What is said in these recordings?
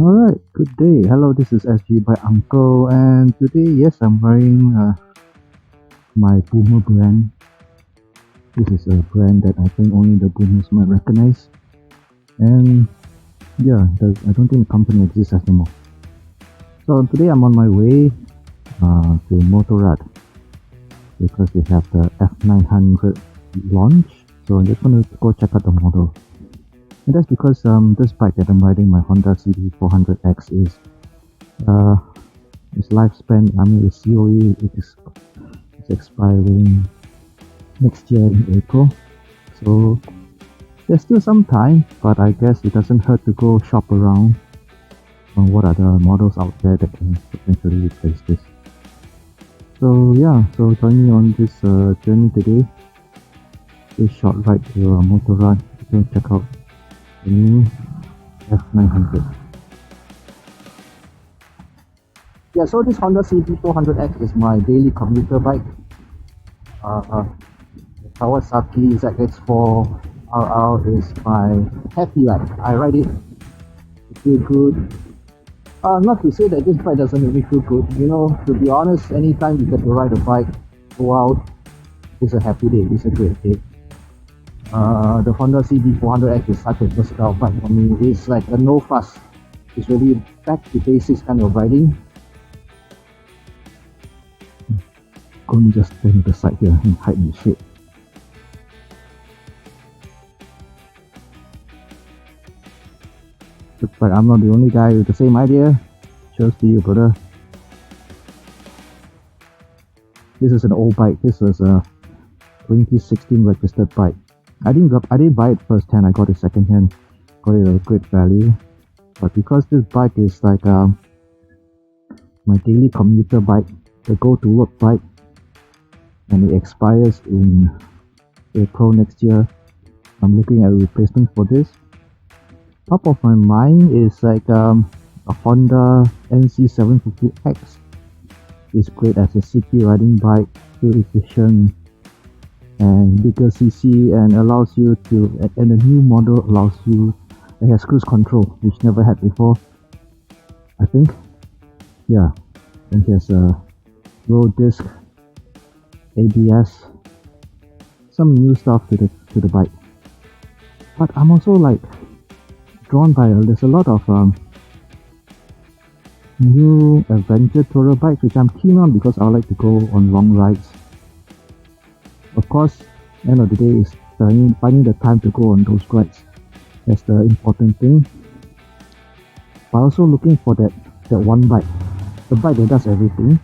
Alright, good day. Hello, this is SG by Uncle, and today, yes, I'm wearing my Boomer brand. This is a brand that I think only the Boomers might recognize, and yeah, I don't think the company exists anymore. So today I'm on my way to Motorrad because they have the F900 launch, so I'm just going to go check out the model. And that's because this bike that I'm riding, my Honda CB400X, is its lifespan, I mean its COE, it's expiring next year in April. So there's still some time, but I guess it doesn't hurt to go shop around on what are the models out there that can potentially replace this. So yeah, so join me on this journey today. This short ride to Motorrad to check out the new F900. Yeah, so this Honda CB400X is my daily commuter bike. Kawasaki ZX4 RR is my happy ride. I ride it, I feel good. Not to say that this bike doesn't make me feel good. You know, to be honest, anytime you get to ride a bike, go out, it's a happy day, it's a great day. The Honda CB400X is such a versatile bike for me. It's like a no fuss. It's really back to basics kind of riding. Going to just stand to the side here and hide in the shade. Looks like I'm not the only guy with the same idea. Cheers to you, brother. This is an old bike. This is a 2016 registered bike. I didn't buy it first hand. I got it second hand. Got it at a great value. But because this bike is like my daily commuter bike, the go-to work bike, and it expires in April next year, I'm looking at a replacement for this. Top of my mind is like a Honda NC750X. It's great as a city riding bike, fuel efficient and bigger cc, and allows you to, and the new model allows you, it has cruise control which never had before, I think. Yeah, and it has a road disc, ABS, some new stuff to the bike. But I'm also like drawn by there's a lot of new adventure tourer bikes which I'm keen on because I like to go on long rides. Of course, end of the day is finding the time to go on those rides. That's the important thing. But also looking for that one bike, the bike that does everything.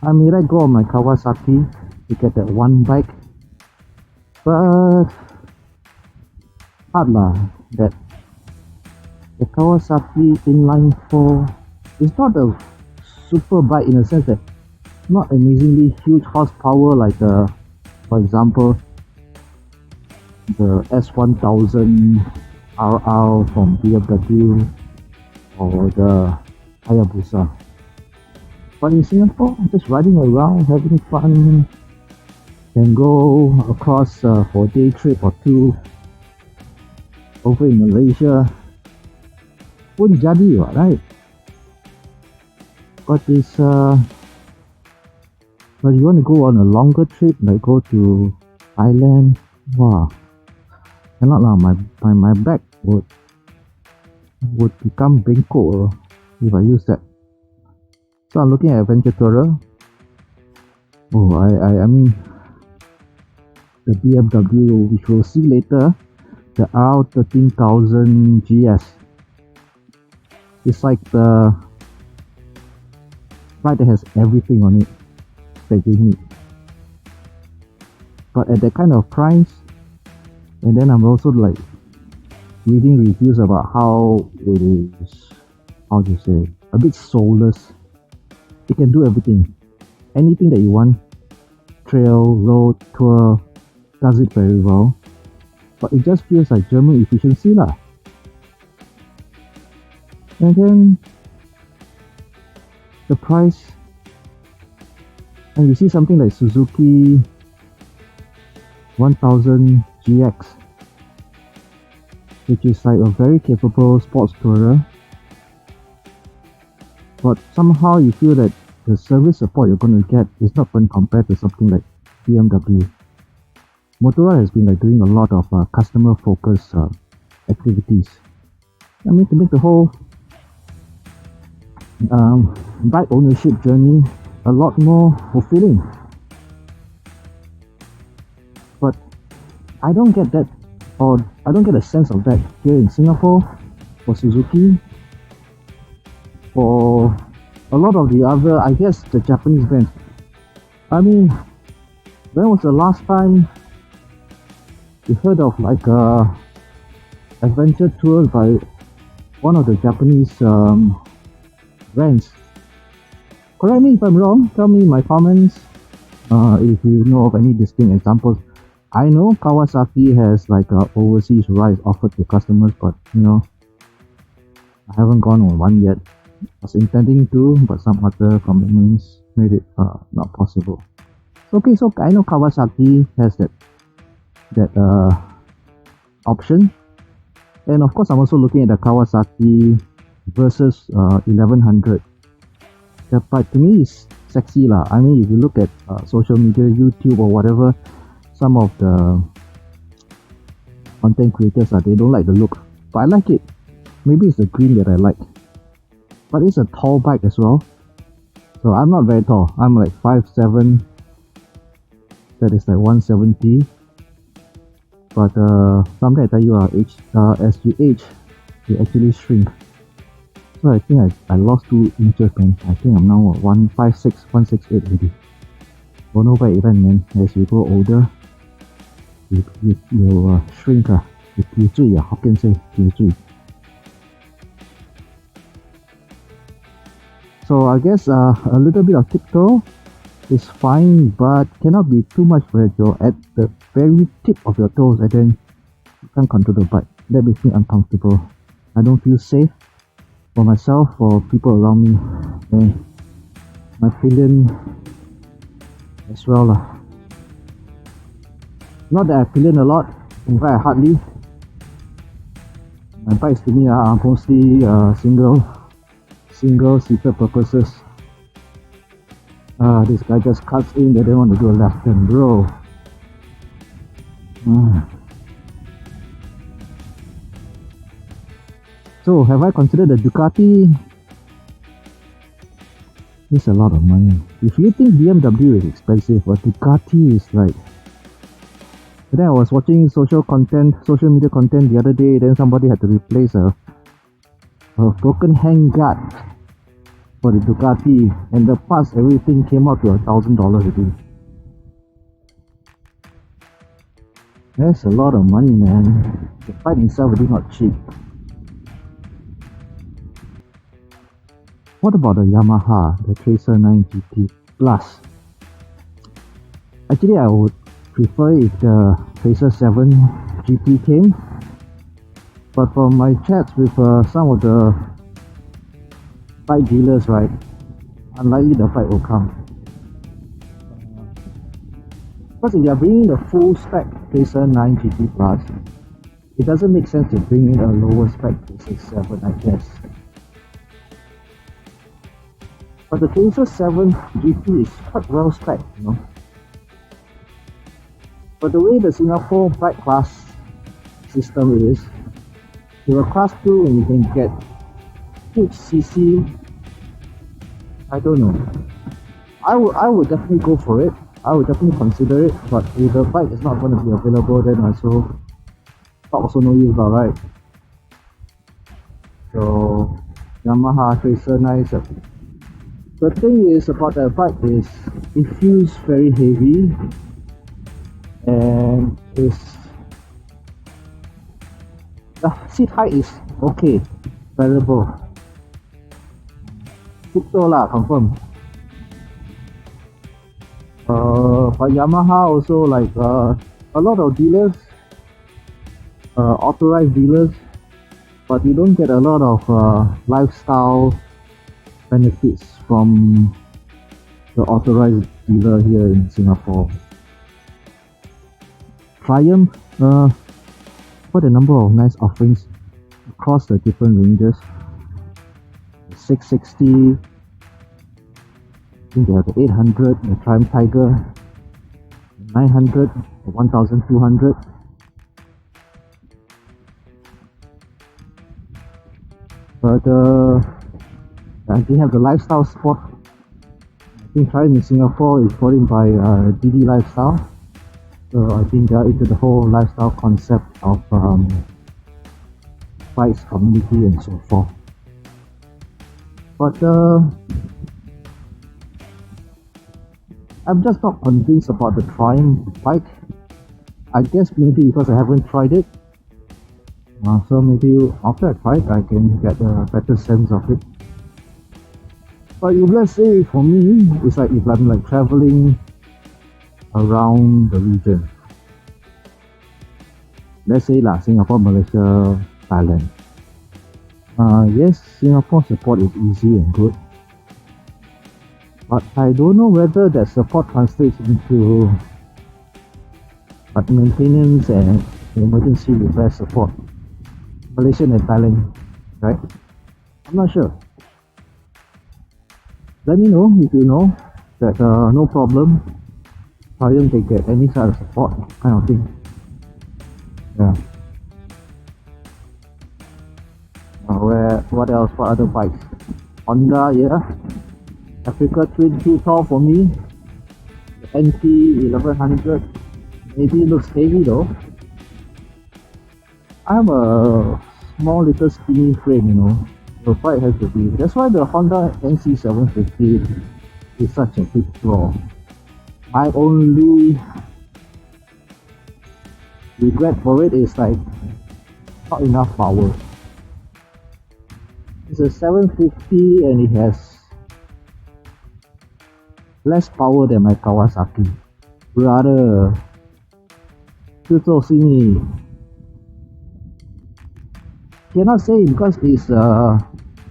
I may like go on my Kawasaki to get that one bike, but hard lah. That the Kawasaki inline 4 is not a super bike in the sense that not amazingly huge horsepower like for example the S1000 RR from BMW or the Hayabusa. But in Singapore, just riding around, having fun, can go across for a day trip or two over in Malaysia. Pun jadi, right? But it's but you want to go on a longer trip, like go to Thailand, wow, cannot lah. My back would become bengkok if I use that. So I'm looking at adventure tourer. Oh, I mean the BMW, which we'll see later, the R1300 GS. It's like the bike that has everything on it that you need, but at that kind of price. And then I'm also like reading reviews about how it is, how to say, a bit soulless. It can do everything, anything that you want, trail, road, tour, does it very well. But it just feels like German efficiency lah. And then the price, and you see something like Suzuki 1000 GX, which is like a very capable sports tourer, but somehow you feel that the service support you're going to get is not going compared to something like BMW. Motorrad has been like doing a lot of customer focused activities. I mean, to make the whole bike ownership journey a lot more fulfilling. But I don't get that, or I don't get a sense of that here in Singapore for Suzuki, for a lot of the other, I guess, the Japanese brands. I mean, when was the last time you heard of like adventure tours by one of the Japanese brands? Correct me if I'm wrong, tell me in my comments if you know of any distinct examples. I know Kawasaki has like overseas rides offered to customers, but you know, I haven't gone on one yet. I was intending to, but some other commitments made it not possible. Okay, so I know Kawasaki has that option, and of course I'm also looking at the Kawasaki versus 1100. That bike to me is sexy lah. I mean, if you look at social media, YouTube or whatever, some of the content creators they don't like the look, but I like it. Maybe it's the green that I like, but it's a tall bike as well. So I'm not very tall, I'm like 5'7", that is like 170. But someday I tell you, as you age, you actually shrink. So I think I lost 2 inches, man. I think I'm now 156, 168 already. Don't know why even, man. As you grow older, you shrink. You how can say? So I guess a little bit of tiptoe is fine, but cannot be too much where you're at the very tip of your toes and then you can't control the bike. That makes me uncomfortable. I don't feel safe for myself, for people around me, and my pillion as well lah. Not that I pillion a lot, in fact I hardly. My bikes to me are mostly single seated purposes. This guy just cuts in, they don't want to do a left turn, bro. So have I considered the Ducati? It's a lot of money. If you think BMW is expensive, but Ducati is like... Then I was watching social media content the other day, then somebody had to replace a broken handguard for the Ducati, and the parts, everything came out to $1,000 already. That's a lot of money, man. The bike itself is not cheap. What about the Yamaha, the Tracer 9 GT Plus? Actually, I would prefer if the Tracer 7 GT came, but from my chats with some of the bike dealers, right, unlikely the bike will come. Because if you are bringing the full spec Tracer 9 GT Plus, it doesn't make sense to bring in a lower spec Tracer 7, I guess. But the Tracer 7 GT is quite well spec, you know. But the way the Singapore bike class system is, you're a class 2 and you can get huge CC. I don't know. I would definitely go for it. I would definitely consider it, but if the bike is not going to be available, then also no use, right? So Yamaha Tracer 9. The thing is about that bike is it feels very heavy, and the seat height is okay, bearable. Tiptoe lah, confirm. But Yamaha also, like a lot of dealers, authorized dealers, but you don't get a lot of lifestyle benefits from the authorized dealer here in Singapore. Triumph, quite a number of nice offerings across the different ranges. 660, I think they have the 800, the Triumph Tiger, 900, the 1200. But they have the Lifestyle Sport. I think Triumph in Singapore is brought in by DD Lifestyle. So I think they are into the whole lifestyle concept of bikes, community and so forth. But I'm just not convinced about the Triumph bike. I guess maybe because I haven't tried it. So maybe after I try it, I can get a better sense of it. But if let's say for me, it's like if I'm like traveling around the region. Let's say Singapore, Malaysia, Thailand. Yes, Singapore support is easy and good. But I don't know whether that support translates into maintenance and emergency repair support. Malaysian and Thailand, right? I'm not sure. Let me know if you know that no problem. Triumph they get any sort of support kind of thing. Yeah. What else? What other bikes? Honda, yeah. Africa Twin too tall for me. The NC750. Maybe it looks heavy though. I have a small little skinny frame, you know. The bike has to be. That's why the Honda NC750 is such a big draw. My only regret for it is like not enough power. It's a 750 and it has less power than my Kawasaki. Rather 制作细腻 cannot say because it's a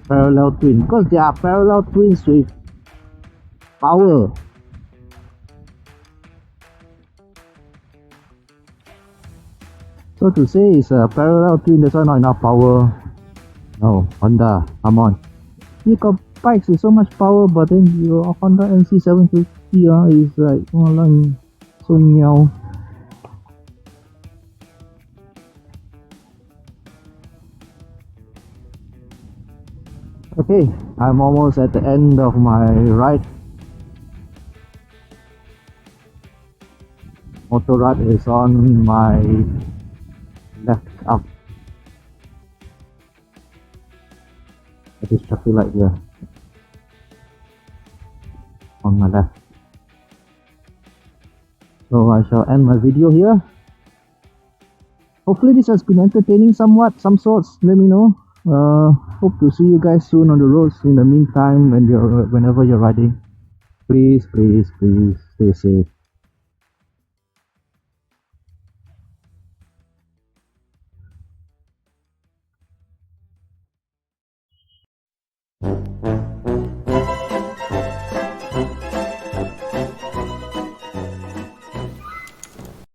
parallel twin, because they are parallel twins with power. So to say it's a parallel twin, that's why not enough power. No, Honda, come on. You got bikes with so much power, but then your Honda NC750 is like so meow. Okay, I'm almost at the end of my ride. Motorrad is on my left up. It is traffic light here on my left. So I shall end my video here. Hopefully this has been entertaining somewhat, some sorts. Let me know. Hope to see you guys soon on the roads. In the meantime, whenever you're riding, please stay safe.